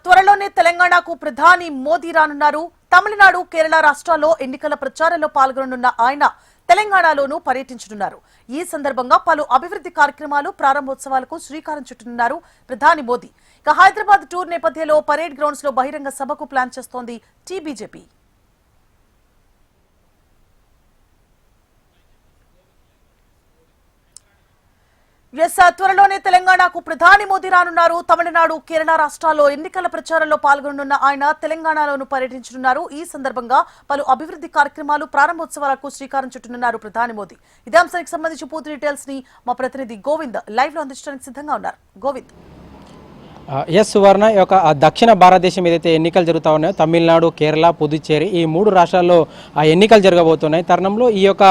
త్వరలోనే తెలంగాణకు ప్రధాని మోదీ రానున్నారు. తమిళనాడు, కేరళ రాష్ట్రాల్లో ఎన్నికల ప్రచారంలో పాల్గొననున్న ఆయన తెలంగాణలోనూ పర్యటించనున్నారు. ఈ సందర్భంగా పలు అభివృద్ధి కార్యక్రమాలు, ప్రారంభోత్సవాలకు శ్రీకారం చుట్టనున్నారు ప్రధాని మోదీ. ఇక హైదరాబాద్ టూర్ నేపథ్యంలో పరేడ్ గ్రౌండ్స్ లో బహిరంగ సభకు ప్లాన్ చేస్తోంది టీబీజేపీ. త్వరలోనే తెలంగాణకు ప్రధాని మోదీ రానున్నారు. తమిళనాడు, కేరళ రాష్ట్రాల్లో ఎన్నికల ప్రచారంలో పాల్గొననున్న ఆయన తెలంగాణలోనూ పర్యటించనున్నారు. ఈ సందర్భంగా పలు అభివృద్ధి కార్యక్రమాలు, ప్రారంభోత్సవాలకు శ్రీకారం చుట్టనున్నారు ప్రధాని మోదీ. ఇదే అంశానికి సంబంధించి పూర్తి డీటెయిల్స్ ని మా ప్రతినిధి గోవింద్ లైవ్ లో అందించడానికి సిద్ధంగా ఉన్నారు. గోవింద్. సువర్ణ యొక్క దక్షిణ భారతదేశం ఏదైతే ఎన్నికలు జరుగుతూ ఉన్నాయో తమిళనాడు, కేరళ, పుదుచ్చేరి ఈ మూడు రాష్ట్రాల్లో ఎన్నికలు జరగబోతున్నాయి. తరుణంలో ఈ యొక్క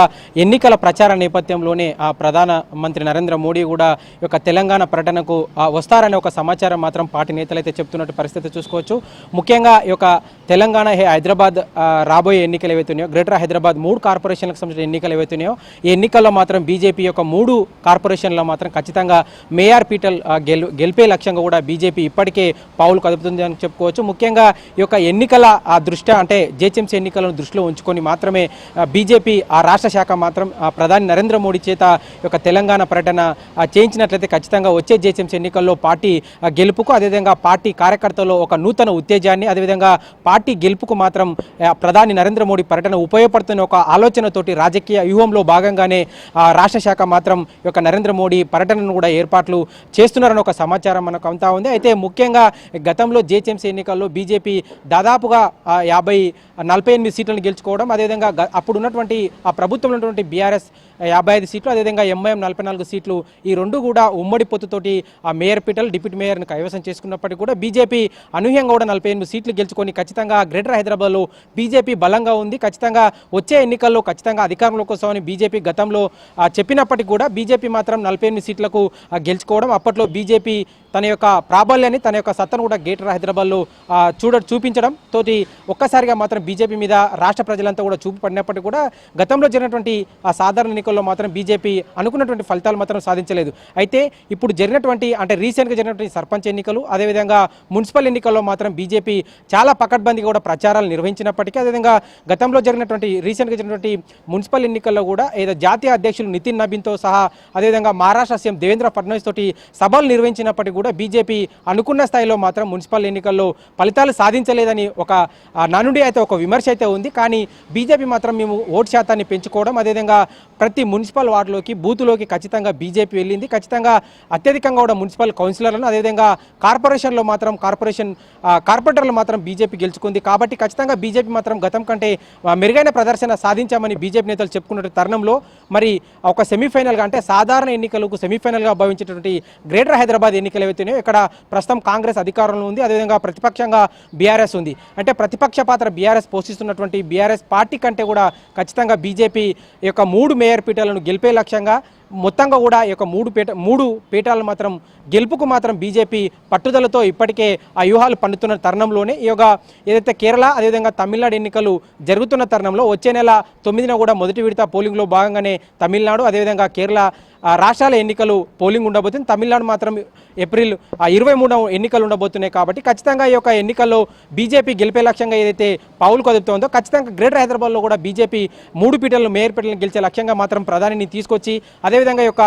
ఎన్నికల ప్రచార నేపథ్యంలోనే ప్రధానమంత్రి నరేంద్ర మోడీ కూడా ఈ యొక్క తెలంగాణ పర్యటనకు వస్తారనే ఒక సమాచారం మాత్రం పార్టీ నేతలు అయితే చెప్తున్నట్టు పరిస్థితి చూసుకోవచ్చు. ముఖ్యంగా ఈ యొక్క తెలంగాణ, హైదరాబాద్ రాబోయే ఎన్నికలు ఏవైతున్నాయో, గ్రేటర్ హైదరాబాద్ 3 కార్పొరేషన్లకు సంబంధించిన ఎన్నికలు ఏవైతున్నాయో ఈ ఎన్నికల్లో మాత్రం బీజేపీ యొక్క 3 కార్పొరేషన్లో మాత్రం ఖచ్చితంగా మేయర్ పీటల్ గెలిపే లక్ష్యంగా కూడా బీజేపీ ఇప్పటికే పావులు కదుపుతుంది అని చెప్పుకోవచ్చు. ముఖ్యంగా ఈ యొక్క ఎన్నికల దృష్ట్యా అంటే జిహెచ్ఎంసీ ఎన్నికలను దృష్టిలో ఉంచుకొని మాత్రమే బీజేపీ ఆ రాష్ట్ర శాఖ మాత్రం ప్రధాని నరేంద్ర మోడీ చేత ఈ యొక్క తెలంగాణ పర్యటన చేయించినట్లయితే ఖచ్చితంగా వచ్చే జిహెచ్ఎంసీ ఎన్నికల్లో పార్టీ గెలుపుకు, అదేవిధంగా పార్టీ కార్యకర్తల్లో ఒక నూతన ఉత్తేజాన్ని, అదేవిధంగా పార్టీ గెలుపుకు మాత్రం ప్రధాని నరేంద్ర మోడీ పర్యటన ఉపయోగపడుతున్న ఒక ఆలోచనతోటి రాజకీయ వ్యూహంలో భాగంగానే రాష్ట్ర శాఖ మాత్రం ఈ యొక్క నరేంద్ర మోడీ పర్యటనను కూడా ఏర్పాట్లు చేస్తున్నారని ఒక సమాచారం మనకు అంతా ఉంది. అయితే ముఖ్యంగా గతంలో జిహెచ్ఎంసీ ఎన్నికల్లో బీజేపీ దాదాపుగా 48 సీట్లను గెలుచుకోవడం, అదేవిధంగా అప్పుడు ఉన్నటువంటి ఆ ప్రభుత్వంలో ఉన్నటువంటి బీఆర్ఎస్ 55 సీట్లు, అదేవిధంగా ఎంఐఎం 44 సీట్లు, ఈ రెండు కూడా ఉమ్మడి పొత్తుతోటి ఆ మేయర్ పీటల్, డిప్యూటీ మేయర్ను కైవసం చేసుకున్నప్పటికీ కూడా బీజేపీ అనూహ్యంగా కూడా 48 సీట్లు గెలుచుకొని ఖచ్చితంగా గ్రేటర్ హైదరాబాద్లో బీజేపీ బలంగా ఉంది. ఖచ్చితంగా వచ్చే ఎన్నికల్లో ఖచ్చితంగా అధికారంలోకి వస్తామని బీజేపీ గతంలో చెప్పినప్పటికీ కూడా బీజేపీ మాత్రం 48 సీట్లకు గెలుచుకోవడం, అప్పట్లో బీజేపీ తన యొక్క ప్రాబల్యాన్ని, తన యొక్క సత్తను కూడా గ్రేటర్ హైదరాబాద్లో చూపించడం తోటి ఒక్కసారిగా మాత్రం బీజేపీ మీద రాష్ట్ర ప్రజలంతా కూడా చూపు పడినప్పటికీ కూడా గతంలో జరిగినటువంటి ఆ సాధారణ ఎన్నికల్లో మాత్రం బీజేపీ అనుకున్నటువంటి ఫలితాలు మాత్రం సాధించలేదు. అయితే ఇప్పుడు జరిగినటువంటి అంటే రీసెంట్గా జరిగినటువంటి సర్పంచ్ ఎన్నికలు, అదేవిధంగా మున్సిపల్ ఎన్నికల్లో మాత్రం బీజేపీ చాలా పకడ్బందీగా కూడా ప్రచారాలు నిర్వహించినప్పటికీ, అదేవిధంగా గతంలో జరిగినటువంటి రీసెంట్గా జరిగినటువంటి మున్సిపల్ ఎన్నికల్లో కూడా ఏదో జాతీయ అధ్యక్షులు నితిన్ నబీన్తో సహా, అదేవిధంగా మహారాష్ట్ర సీఎం దేవేంద్ర ఫడ్నవీస్ తోటి సభలు నిర్వహించినప్పటికీ కూడా బీజేపీ అనుకున్న స్థాయిలో మాత్రం మున్సిపల్ ఎన్నికల్లో ఫలితాలు సాధించలేదని ఒక నానుడి అయితే, ఒక విమర్శ అయితే ఉంది. కానీ బీజేపీ మాత్రం మేము ఓటు శాతాన్ని పెంచుకోవడం, అదేవిధంగా ప్రతి మున్సిపల్ వార్డులోకి, బూతులోకి ఖచ్చితంగా బీజేపీ వెళ్ళింది. ఖచ్చితంగా అత్యధికంగా కూడా మున్సిపల్ కౌన్సిలర్లను, అదేవిధంగా కార్పొరేషన్లో మాత్రం కార్పొరేటర్లు మాత్రం బీజేపీ గెలుచుకుంది. కాబట్టి ఖచ్చితంగా బీజేపీ మాత్రం గతం కంటే మెరుగైన ప్రదర్శన సాధించామని బీజేపీ నేతలు చెప్పుకున్న తరుణంలో మరి ఒక సెమీఫైనల్గా అంటే సాధారణ ఎన్నికలకు సెమీఫైనల్గా భావించేటువంటి గ్రేటర్ హైదరాబాద్ ఎన్నికలు ఏవైతున్నాయో ఇక్కడ ప్రస్తుతం కాంగ్రెస్ అధికారంలో ఉంది, అదేవిధంగా ప్రతిపక్షంగా బీఆర్ఎస్ ఉంది. అంటే ప్రతిపక్ష పాత్ర బీఆర్ఎస్ పోషిస్తున్నటువంటి బీఆర్ఎస్ పార్టీ కంటే కూడా ఖచ్చితంగా బీజేపీ యొక్క 3 మేయర్ పీఠాలను గెలిపే లక్ష్యంగా మొత్తంగా కూడా ఈ యొక్క 3 పీఠాలను మాత్రం గెలుపుకు మాత్రం బీజేపీ పట్టుదలతో ఇప్పటికే ఆ వ్యూహాలు పన్నుతున్న తరుణంలోనే ఈ యొక్క ఏదైతే కేరళ, అదేవిధంగా తమిళనాడు ఎన్నికలు జరుగుతున్న తరుణంలో వచ్చే నెల 9న కూడా మొదటి విడత పోలింగ్లో భాగంగానే తమిళనాడు, అదేవిధంగా కేరళ రాష్ట్రాల ఎన్నికలు పోలింగ్ ఉండబోతుంది. తమిళనాడు మాత్రం ఏప్రిల్ 23న ఎన్నికలు ఉండబోతున్నాయి. కాబట్టి ఖచ్చితంగా ఈ యొక్క ఎన్నికల్లో బీజేపీ గెలిపే లక్ష్యంగా ఏదైతే పావులు కదుపుతోందో ఖచ్చితంగా గ్రేటర్ హైదరాబాద్లో కూడా బీజేపీ 3 పీఠాలను, మేయర్ పీఠాలను గెలిచే లక్ష్యంగా మాత్రం ప్రధానిని తీసుకొచ్చి, అదేవిధంగా ఈ యొక్క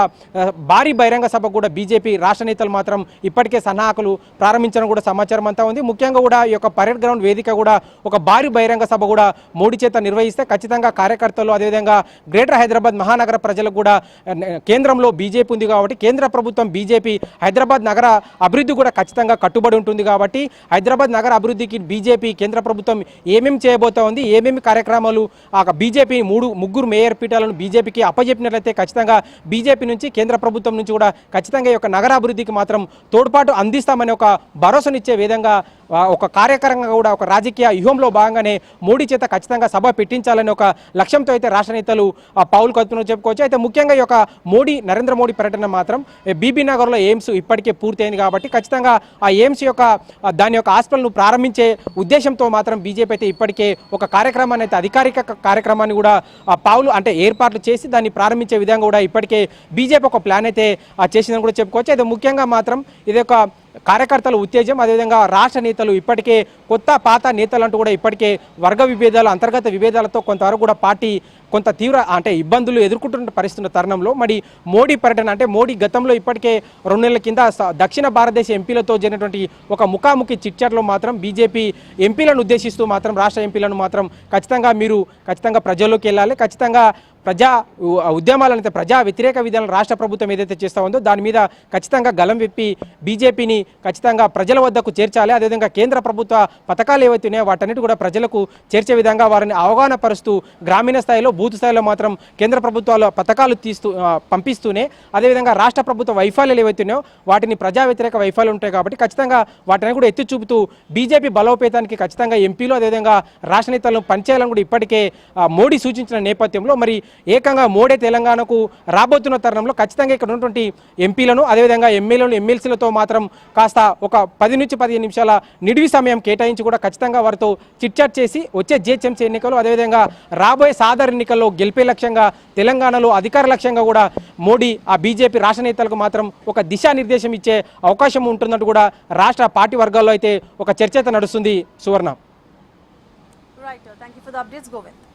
భారీ బహిరంగ సభ కూడా బీజేపీ రాష్ట్ర నేతలు మాత్రం ఇప్పటికే సన్నాహకులు ప్రారంభించడం కూడా సమాచారం అంతా ఉంది. ముఖ్యంగా కూడా ఈ యొక్క పరేడ్ గ్రౌండ్ వేదిక కూడా ఒక భారీ బహిరంగ సభ కూడా మోడీ చేత నిర్వహిస్తే ఖచ్చితంగా కార్యకర్తలు, అదేవిధంగా గ్రేటర్ హైదరాబాద్ మహానగర ప్రజలకు కూడా కేంద్రంలో బీజేపీ ఉంది కాబట్టి కేంద్ర ప్రభుత్వం బీజేపీ హైదరాబాద్ నగర అభివృద్ధి కూడా ఖచ్చితంగా కట్టుబడి ఉంటుంది. కాబట్టి హైదరాబాద్ నగర అభివృద్ధికి బీజేపీ కేంద్ర ప్రభుత్వం ఏమేమి చేయబోతా ఉంది, ఏమేమి కార్యక్రమాలు బీజేపీ 3 మేయర్ పీఠాలను బీజేపీకి అప్పజెప్పినట్లయితే ఖచ్చితంగా బీజేపీ నుంచి, కేంద్ర ప్రభుత్వం నుంచి కూడా ఖచ్చితంగా ఈ యొక్క నగర అభివృద్ధికి మాత్రం తోడ్పాటు అందిస్తామని ఒక భరోసానిచ్చే విధంగా ఒక కార్యకరంగా కూడా ఒక రాజకీయ వ్యూహంలో భాగంగానే మోడీ చేత ఖచ్చితంగా సభ పెట్టించాలని ఒక లక్ష్యంతో అయితే రాష్ట్ర నేతలు పావులు కదుపుతున్నట్టు చెప్పుకోవచ్చు. అయితే ముఖ్యంగా ఈ యొక్క నరేంద్ర మోడీ పర్యటన మాత్రం బీబీ నగర్లో ఎయిమ్స్ ఇప్పటికే పూర్తయింది కాబట్టి ఖచ్చితంగా ఆ ఎయిమ్స్ యొక్క దాని యొక్క హాస్పిటల్ను ప్రారంభించే ఉద్దేశంతో మాత్రం బీజేపీ అయితే ఇప్పటికే ఒక కార్యక్రమాన్ని అయితే అధికారిక కార్యక్రమాన్ని కూడా పావులు అంటే ఏర్పాట్లు చేసి దాన్ని ప్రారంభించే విధంగా కూడా ఇప్పటికే బీజేపీ ఒక ప్లాన్ అయితే చేసిందని కూడా చెప్పుకోవచ్చు. అయితే ముఖ్యంగా మాత్రం ఇది ఒక కార్యకర్తల ఉత్తేజం, అదేవిధంగా రాష్ట్ర నేతలు ఇప్పటికే కొత్త పాత నేతలు అంటూ కూడా ఇప్పటికే వర్గ విభేదాలు, అంతర్గత విభేదాలతో కొంతవరకు కూడా పార్టీ కొంత తీవ్ర ఇబ్బందులు ఎదుర్కొంటున్న పరిస్థితున్న తరుణంలో మరి మోడీ పర్యటన అంటే మోడీ గతంలో ఇప్పటికే 2 నెలల కింద దక్షిణ భారతదేశ ఎంపీలతో జరిగినటువంటి ఒక ముఖాముఖి చిట్చాట్లో మాత్రం బీజేపీ ఎంపీలను ఉద్దేశిస్తూ మాత్రం రాష్ట్ర ఎంపీలను మాత్రం ఖచ్చితంగా ప్రజల్లోకి వెళ్ళాలి, ఖచ్చితంగా ప్రజా ఉద్యమాలనైతే ప్రజా వ్యతిరేక విధానాలు రాష్ట్ర ప్రభుత్వం ఏదైతే చేస్తూ ఉందో దాని మీద ఖచ్చితంగా గలం విప్పి బీజేపీని ఖచ్చితంగా ప్రజల వద్దకు చేర్చాలి. అదేవిధంగా కేంద్ర ప్రభుత్వ పథకాలు ఏవైతే ఉన్నాయో వాటన్నిటి కూడా ప్రజలకు చేర్చే విధంగా వారిని అవగాహన పరుస్తూ గ్రామీణ స్థాయిలో బూత్ స్థాయిలో మాత్రం కేంద్ర ప్రభుత్వాల పథకాలు పంపిస్తూనే అదేవిధంగా రాష్ట్ర ప్రభుత్వ వైఫల్యాలు ఏవైతే ఉన్నాయో వాటిని ప్రజా వ్యతిరేక వైఫల్యాలు ఉంటాయి కాబట్టి ఖచ్చితంగా వాటిని కూడా ఎత్తి చూపుతూ బీజేపీ బలోపేతానికి ఖచ్చితంగా ఎంపీలు అదేవిధంగా రాష్ట్ర నేతలను పనిచేయాలని కూడా ఇప్పటికే మోడీ సూచించిన నేపథ్యంలో మరి ఏకంగా మోడీ తెలంగాణకు రాబోతున్న తరుణంలో ఖచ్చితంగా ఇక్కడ ఉన్నటువంటి ఎంపీలను అదేవిధంగా ఎమ్మెల్యేలను ఎమ్మెల్సీలతో మాత్రం కాస్త ఒక 10 నుంచి 15 నిమిషాల నిడివి సమయం కేటాయించి కూడా ఖచ్చితంగా వారితో చిట్చాట్ చేసి వచ్చే జిహెచ్ఎంసీ ఎన్నికలు అదేవిధంగా రాబోయే సాధారణ ఎన్నికల్లో గెలిపే లక్ష్యంగా తెలంగాణలో అధికార లక్ష్యంగా కూడా మోడీ ఆ బీజేపీ రాష్ట్ర నేతలకు మాత్రం ఒక దిశానిర్దేశం ఇచ్చే అవకాశం ఉంటుందంటూ కూడా రాష్ట్ర పార్టీ వర్గాల్లో అయితే ఒక చర్చ అయితే నడుస్తుంది. సువర్ణ. Right, thank you for the updates, Govind.